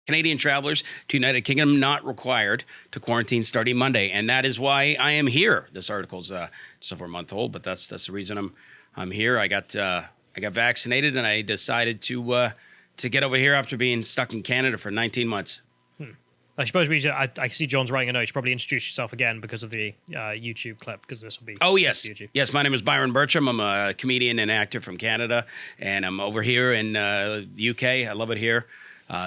Canadian travelers to United Kingdom not required to quarantine starting Monday, and that is why I am here. This article's just over a month old, but that's the reason I'm here. I got vaccinated, and I decided to get over here after being stuck in Canada for 19 months. I suppose I see John's writing a note. You should probably introduce yourself again because of the YouTube clip, because this will be... Oh, yes. YouTube. Yes, my name is Byron Bertram. I'm a comedian and actor from Canada, and I'm over here in the UK. I love it here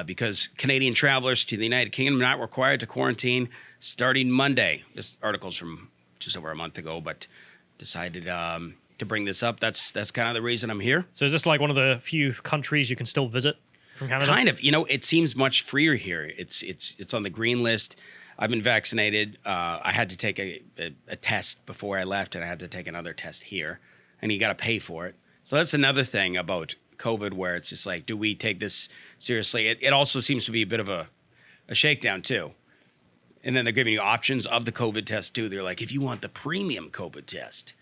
because Canadian travelers to the United Kingdom are not required to quarantine starting Monday. This article's from just over a month ago, but decided to bring this up. That's kind of the reason I'm here. So is this like one of the few countries you can still visit from Canada? Kind of. It seems much freer here. It's on the green list. I've been vaccinated. I had to take a test before I left, and I had to take another test here, and you got to pay for it. So that's another thing about COVID, where it's just like, do we take this seriously? It also seems to be a bit of a shakedown too. And then they're giving you options of the COVID test too. They're like, if you want the premium COVID test,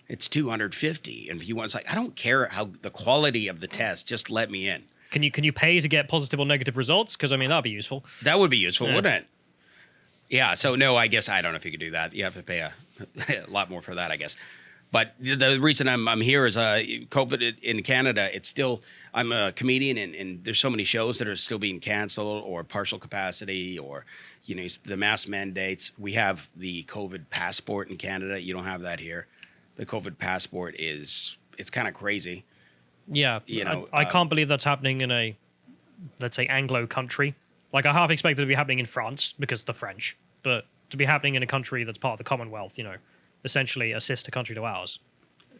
it's $250, and if you want, it's like, I don't care how the quality of the test, just let me in. Can you pay to get positive or negative results? Because, I mean, that'd be useful. That would be useful, wouldn't it? Yeah, so no, I guess I don't know if you could do that. You have to pay a lot more for that, I guess. But the reason I'm here is COVID in Canada, it's still, I'm a comedian, and there's so many shows that are still being canceled or partial capacity or, the mask mandates. We have the COVID passport in Canada. You don't have that here. The COVID passport it's kind of crazy. Yeah, I can't believe that's happening in a, let's say, Anglo country. Like, I half expected it to be happening in France because they're French, but to be happening in a country that's part of the Commonwealth, essentially a sister country to ours.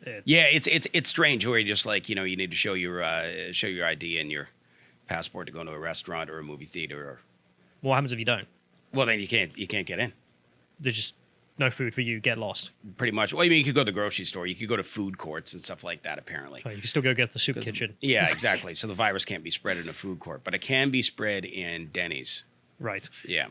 It's strange where you're just like, you need to show your ID and your passport to go into a restaurant or a movie theater. Or what happens if you don't? Well, then you can't get in. There's just no food for you, get lost. Pretty much. Well, you could go to the grocery store. You could go to food courts and stuff like that, apparently. Oh, you can still go get the soup kitchen. Yeah, exactly. So the virus can't be spread in a food court, but it can be spread in Denny's. Right. Yeah.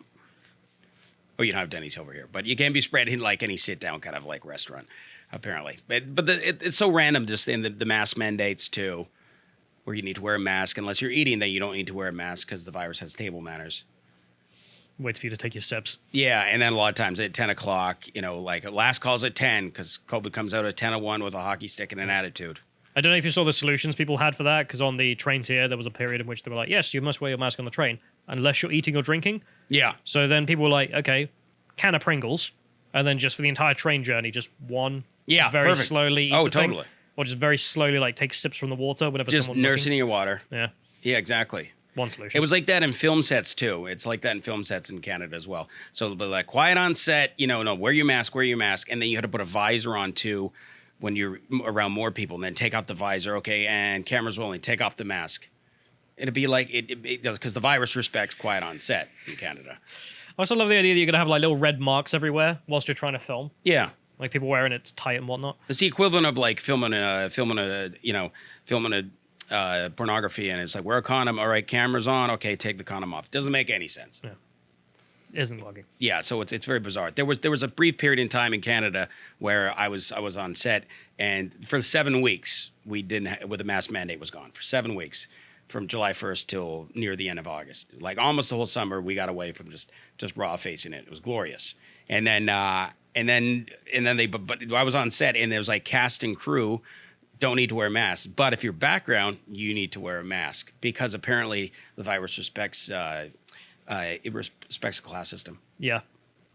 Oh, you don't have Denny's over here, but you can be spread in like any sit-down kind of like restaurant, apparently. But it's so random just in the mask mandates, too, where you need to wear a mask. Unless you're eating, then you don't need to wear a mask because the virus has table manners. Wait for you to take your sips. Yeah, and then a lot of times at 10 o'clock, like last call's at 10 because COVID comes out at 10:01 with a hockey stick and an attitude. I don't know if you saw the solutions people had for that, because on the trains here, there was a period in which they were like, yes, you must wear your mask on the train unless you're eating or drinking. Yeah. So then people were like, okay, can of Pringles, and then just for the entire train journey, just one. Yeah, very perfect. slowly eat Oh, the thing, totally. or just very slowly take sips from the water whenever just someone's nursing looking. your water. Yeah. Yeah, exactly. One solution. It was like that in film sets, too. It's like that in film sets in Canada as well. So they'll be like, quiet on set, no, wear your mask. And then you had to put a visor on, too, when you're around more people. And then take off the visor, okay, and cameras rolling, take off the mask. It'd be like, because the virus respects quiet on set in Canada. I also love the idea that you're going to have little red marks everywhere whilst you're trying to film. Yeah. Like people wearing it tight and whatnot. It's the equivalent of like filming a pornography, and it's like, wear a condom. All right, camera's on. Okay, take the condom off. Doesn't make any sense. Yeah. Isn't working. Yeah, so it's very bizarre. There was a brief period in time in Canada where I was on set, and for 7 weeks we didn't with the mask mandate was gone for 7 weeks, from July 1st till near the end of August. Like almost the whole summer, we got away from just raw facing it. It was glorious. And then I was on set, and there was like cast and crew don't need to wear masks, but if you're background, you need to wear a mask because apparently the virus respects the class system. Yeah,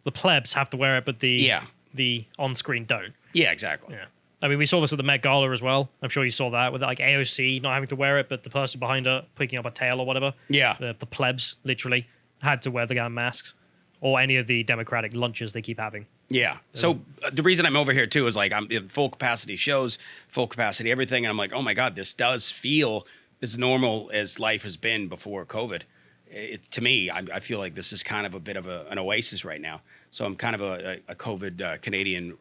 the plebs have to wear it, but the on-screen don't. Yeah, exactly. Yeah, I mean, we saw this at the Met Gala as well. I'm sure you saw that with like AOC not having to wear it, but the person behind her picking up a tail or whatever. Yeah, the plebs literally had to wear the damn masks, or any of the Democratic lunches they keep having. Yeah. So the reason I'm over here too is like I'm in full capacity shows, full capacity everything, and I'm like, oh my God, this does feel as normal as life has been before COVID. To me, I feel like this is kind of a bit of an oasis right now. So I'm kind of a COVID Canadian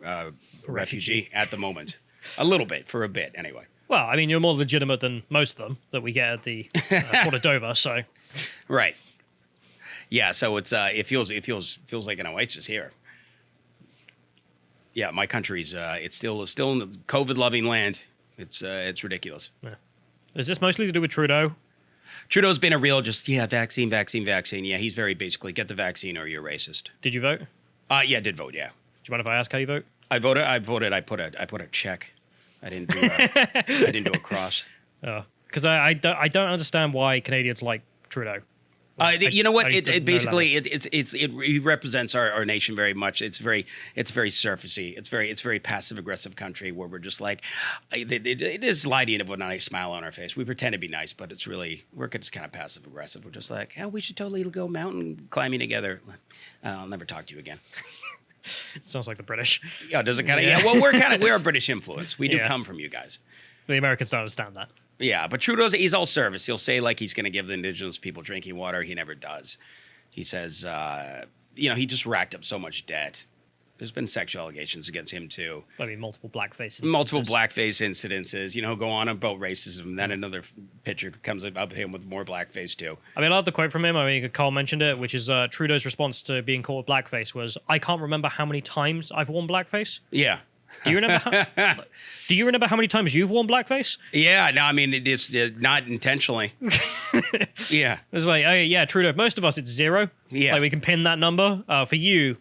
refugee at the moment, a little bit for a bit anyway. Well, I mean, you're more legitimate than most of them that we get at the Port of Dover. So right. Yeah. So it's it feels like an oasis here. Yeah, my country's it's still in the COVID-loving land. It's ridiculous. Yeah. Is this mostly to do with Trudeau? Trudeau's been a real vaccine. Yeah, he's very basically get the vaccine or you're racist. Did you vote? Yeah, I did vote. Yeah. Do you mind if I ask how you vote? I voted. I put a check. I didn't do a cross. Because I don't understand why Canadians like Trudeau. You know what? It basically he represents our nation very much. It's very surfacey. It's very passive aggressive country where we're just like it is lighting up with a nice smile on our face. We pretend to be nice, but it's really we're just kind of passive aggressive. We're just like, oh, we should totally go mountain climbing together. I'll never talk to you again. It sounds like the British. Yeah, does it kind of? Yeah. Well, we're a British influence. We do come from you guys. The Americans don't understand that. Yeah, but he's all service. He'll say like he's going to give the indigenous people drinking water. He never does. He says, he just racked up so much debt. There's been sexual allegations against him too. I mean, multiple blackface incidences. Go on about racism. Then another picture comes up him with more blackface too. I mean, I love the quote from him. I mean, Carl mentioned it, which is Trudeau's response to being caught with blackface was, "I can't remember how many times I've worn blackface." Yeah. Do you remember how many times you've worn blackface? Yeah, no, I mean it's not intentionally. Yeah, it's like, oh yeah, Trudeau. Most of us, it's 0. Yeah, like we can pin that number. For you,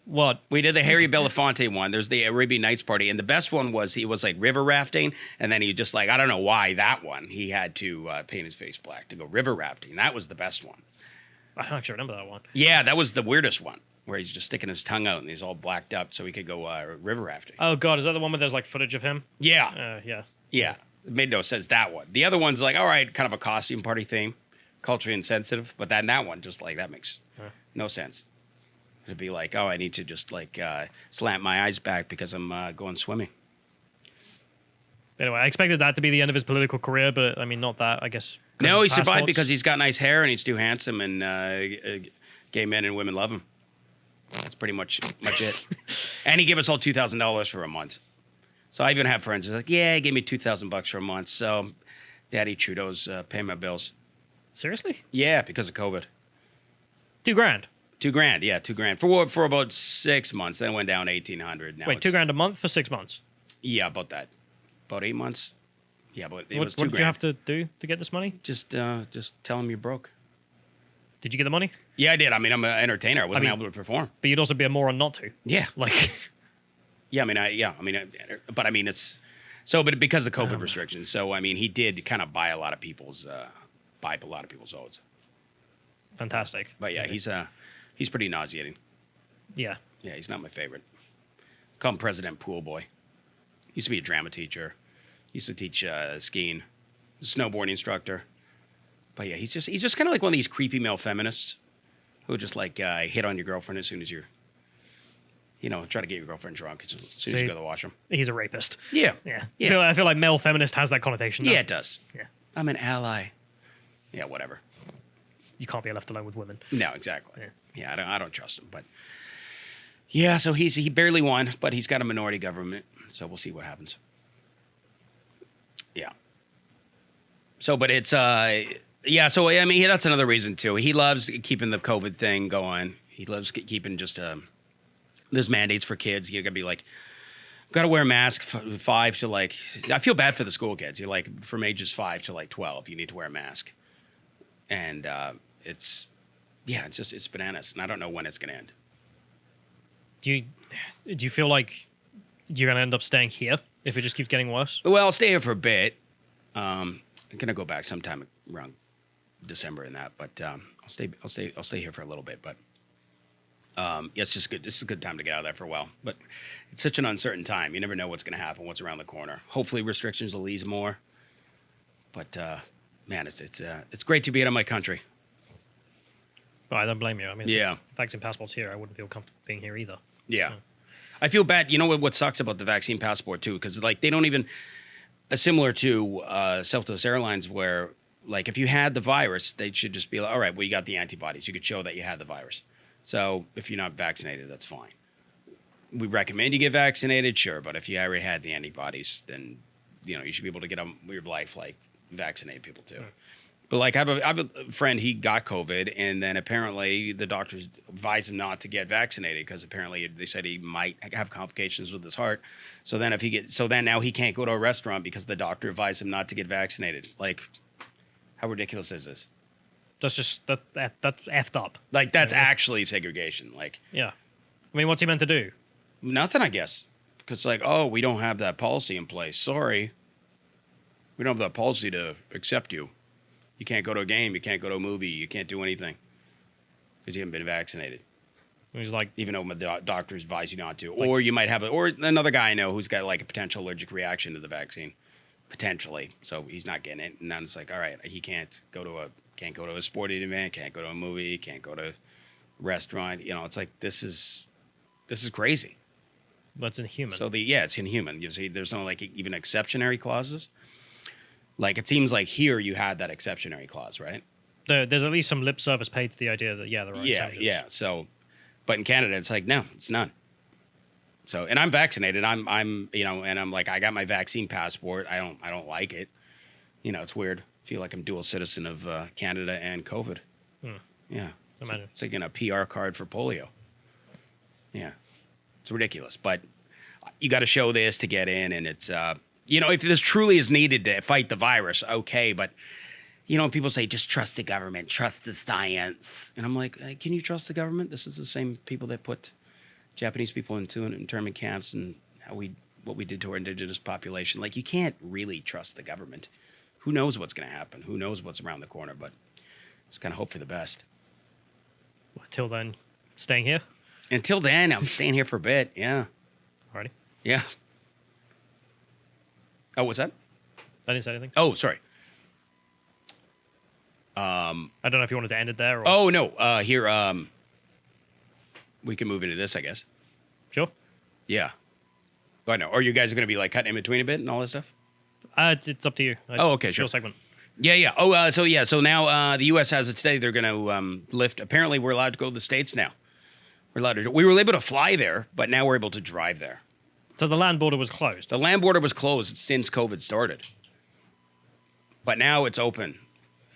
what? We did the Harry Belafonte one. There's the Arabian Nights party, and the best one was he was like river rafting, and then he just like I don't know why that one he had to paint his face black to go river rafting. That was the best one. I don't actually remember that one. Yeah, that was the weirdest one. Where he's just sticking his tongue out and he's all blacked up so he could go river rafting. Oh, God. Is that the one where there's like footage of him? Yeah. Yeah. It made no sense, that one. The other one's like, all right, kind of a costume party theme, culturally insensitive. But that one, just like, that makes no sense. It'd be like, oh, I need to just like slant my eyes back because I'm going swimming. Anyway, I expected that to be the end of his political career, but I mean, not that, I guess. No, he survived because he's got nice hair and he's too handsome and gay men and women love him. That's pretty much it. And he gave us all $2,000 for a month. So I even have friends who's like, yeah, he gave me $2,000 for a month. So Daddy Trudeau's paying my bills. Seriously? Yeah, because of COVID. $2,000? $2,000, yeah, $2,000. For about 6 months. Then it went down to $1,800. Now wait, $2,000 a month for 6 months? Yeah, about that. About 8 months. Yeah, but it was $2,000. What did you have to do to get this money? Just tell him you're broke. Did you get the money? Yeah, I did. I mean, I'm an entertainer. I wasn't able to perform. But you'd also be a moron not to. Yeah. Like. Yeah, it's so, but because of COVID restrictions. So, I mean, he did kind of buy a lot of people's votes. Fantastic. But yeah, he's pretty nauseating. Yeah. Yeah, he's not my favorite. Call him President Pool Boy. Used to be a drama teacher. Used to teach skiing. Snowboarding instructor. But yeah, he's just kind of like one of these creepy male feminists who just like hit on your girlfriend as soon as you're, try to get your girlfriend drunk as soon as you go to the washroom. He's a rapist. Yeah. Yeah. I feel like male feminist has that connotation. Yeah, it does. Yeah. I'm an ally. Yeah, whatever. You can't be left alone with women. No, exactly. Yeah, I don't trust him. But yeah, so he barely won, but he's got a minority government, so we'll see what happens. Yeah. So, but it's yeah, so I mean, that's another reason too. He loves keeping the COVID thing going. He loves keeping just there's mandates for kids. You gotta be like, gotta wear a mask 5 to like. I feel bad for the school kids. You're like from ages 5 to like 12, you need to wear a mask, and it's bananas, and I don't know when it's gonna end. Do you feel like you're gonna end up staying here if it just keeps getting worse? Well, I'll stay here for a bit. I'm gonna go back sometime around December and that, but I'll stay here for a little bit. But yeah, it's just good. This is a good time to get out of there for a while. But it's such an uncertain time. You never know what's going to happen, what's around the corner. Hopefully, restrictions will ease more. But man, it's great to be out of my country. Well, I don't blame you. I mean, yeah, vaccine passport's here. I wouldn't feel comfortable being here either. Yeah, I feel bad. You know what sucks about the vaccine passport too, because like they don't even similar to Southwest Airlines where. Like, if you had the virus, they should just be like, all right, well, you got the antibodies. You could show that you had the virus. So if you're not vaccinated, that's fine. We recommend you get vaccinated, sure. But if you already had the antibodies, then, you should be able to get on with your life, like, vaccinate people too. Mm. But, like, I have a friend, he got COVID, and then apparently the doctors advised him not to get vaccinated because apparently they said he might have complications with his heart. So then now he can't go to a restaurant because the doctor advised him not to get vaccinated. Like... How ridiculous is this? That's just that's effed up. Like, that's actually segregation. Like, yeah. I mean, what's he meant to do? nothing, I guess. Because, like, oh, we don't have that policy in place. Sorry. We don't have that policy to accept you. You can't go to a game. You can't go to a movie. You can't do anything. Because you haven't been vaccinated. He's like, even though the doctors advise you not to. Like, or you might have or another guy I know who's got like a potential allergic reaction to the vaccine. Potentially. So he's not getting it. And then it's like, all right, he can't go to a sporting event, can't go to a movie, can't go to a restaurant. You know, it's like this is crazy. That's inhuman. So it's inhuman. You see, there's no like even exceptionary clauses. Like it seems like here you had that exceptionary clause, right? There's at least some lip service paid to the idea that there are exceptions. Yeah. So, but in Canada, it's like no, it's none. So, and I'm vaccinated. I'm and I'm like I got my vaccine passport. I don't like it. You know, it's weird. I feel like I'm dual citizen of Canada and COVID. Yeah, Imagine. It's like a PR card for polio. Yeah, it's ridiculous. But you got to show this to get in, and it's if this truly is needed to fight the virus, okay, but. People say, just trust the government, trust the science. And I'm like, hey, can you trust the government? This is the same people that put Japanese people into internment camps and what we did to our indigenous population. Like, you can't really trust the government. Who knows what's going to happen? Who knows what's around the corner? But just kind of hope for the best. Until then, staying here? Until then, I'm staying here for a bit, yeah. Alrighty. Yeah. Oh, what's that? I didn't say anything. Oh, sorry. I don't know if you wanted to end it there. Or... Oh, no. Here, we can move into this, I guess. Sure. Yeah. I know. Or you guys are going to be like cutting in between a bit and all this stuff? It's up to you. Okay, sure. Segment. Yeah. Oh, so now the U.S. has it today. They're going to lift. Apparently, we're allowed to go to the States now. We were able to fly there, but now we're able to drive there. So the land border was closed? The land border was closed since COVID started. But now it's open.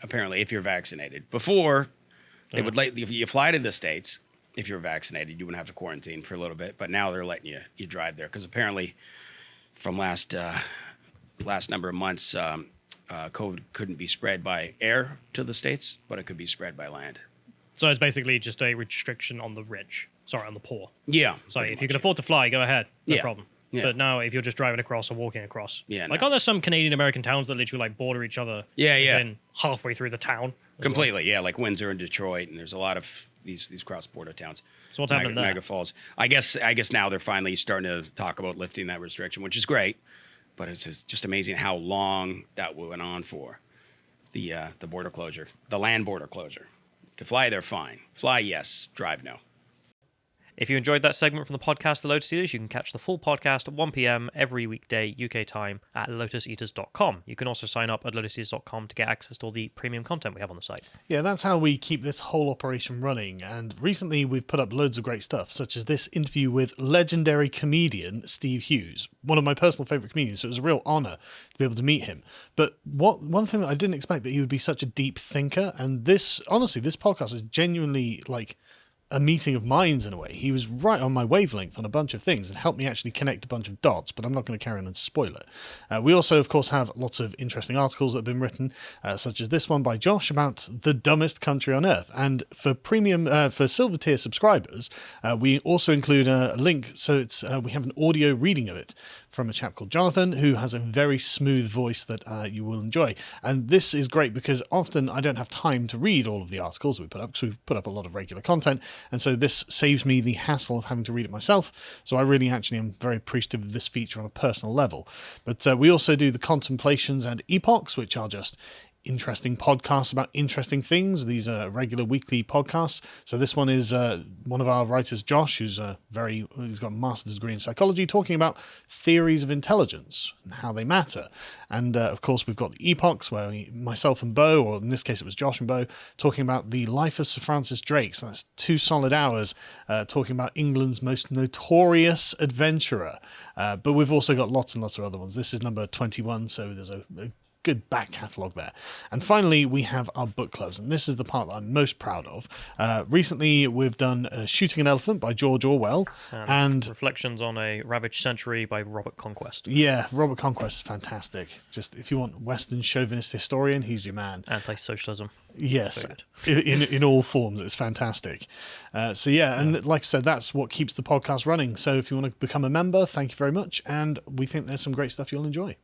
Apparently, if you're vaccinated. Before, they would let if you fly to the States, if you're vaccinated, you wouldn't have to quarantine for a little bit. But now they're letting you drive there because apparently, from last number of months, COVID couldn't be spread by air to the States, but it could be spread by land. So it's basically just a restriction on the rich. Sorry, on the poor. Yeah. So if you can afford to fly, go ahead. No problem. Yeah. But now, if you're just driving across or walking across, aren't there some Canadian American towns that literally like border each other? In halfway through the town. Completely, like Windsor and Detroit, and there's a lot of these cross-border towns. So what's happening there? Niagara Falls. I guess now they're finally starting to talk about lifting that restriction, which is great. But it's just amazing how long that went on for. The border closure, the land border closure. To fly, they're fine. Fly, yes. Drive, no. If you enjoyed that segment from the podcast, The Lotus Eaters, you can catch the full podcast at 1 p.m. every weekday UK time at lotuseaters.com. You can also sign up at lotuseaters.com to get access to all the premium content we have on the site. Yeah, that's how we keep this whole operation running. And recently we've put up loads of great stuff, such as this interview with legendary comedian Steve Hughes, one of my personal favourite comedians, so it was a real honour to be able to meet him. But one thing that I didn't expect, that he would be such a deep thinker, and this podcast is genuinely like a meeting of minds in a way. He was right on my wavelength on a bunch of things and helped me actually connect a bunch of dots, but I'm not going to carry on and spoil it. We also, of course, have lots of interesting articles that have been written, such as this one by Josh about the dumbest country on earth. And for for silver tier subscribers, we also include a link, so it's we have an audio reading of it from a chap called Jonathan, who has a very smooth voice that you will enjoy. And this is great because often I don't have time to read all of the articles we put up, because we've put up a lot of regular content. And so this saves me the hassle of having to read it myself. So I really actually am very appreciative of this feature on a personal level. But we also do the Contemplations and Epochs, which are just interesting podcasts about interesting things. These are regular weekly podcasts. So this one is one of our writers, Josh, he's got a master's degree in psychology, talking about theories of intelligence and how they matter. And of course, we've got the Epochs, where myself and Bo, or in this case it was Josh and Bo, talking about the life of Sir Francis Drake. So that's 2 solid hours talking about England's most notorious adventurer. But we've also got lots and lots of other ones. This is number 21, so there's a good back catalogue there. And finally, we have our book clubs, and this is the part that I'm most proud of. Recently, we've done Shooting an Elephant by George Orwell, and Reflections on a Ravaged Century by Robert Conquest. Yeah, Robert Conquest is fantastic. Just if you want Western chauvinist historian, he's your man. Anti-socialism. Yes, in all forms, it's fantastic. And like I said, that's what keeps the podcast running. So if you want to become a member, thank you very much, and we think there's some great stuff you'll enjoy.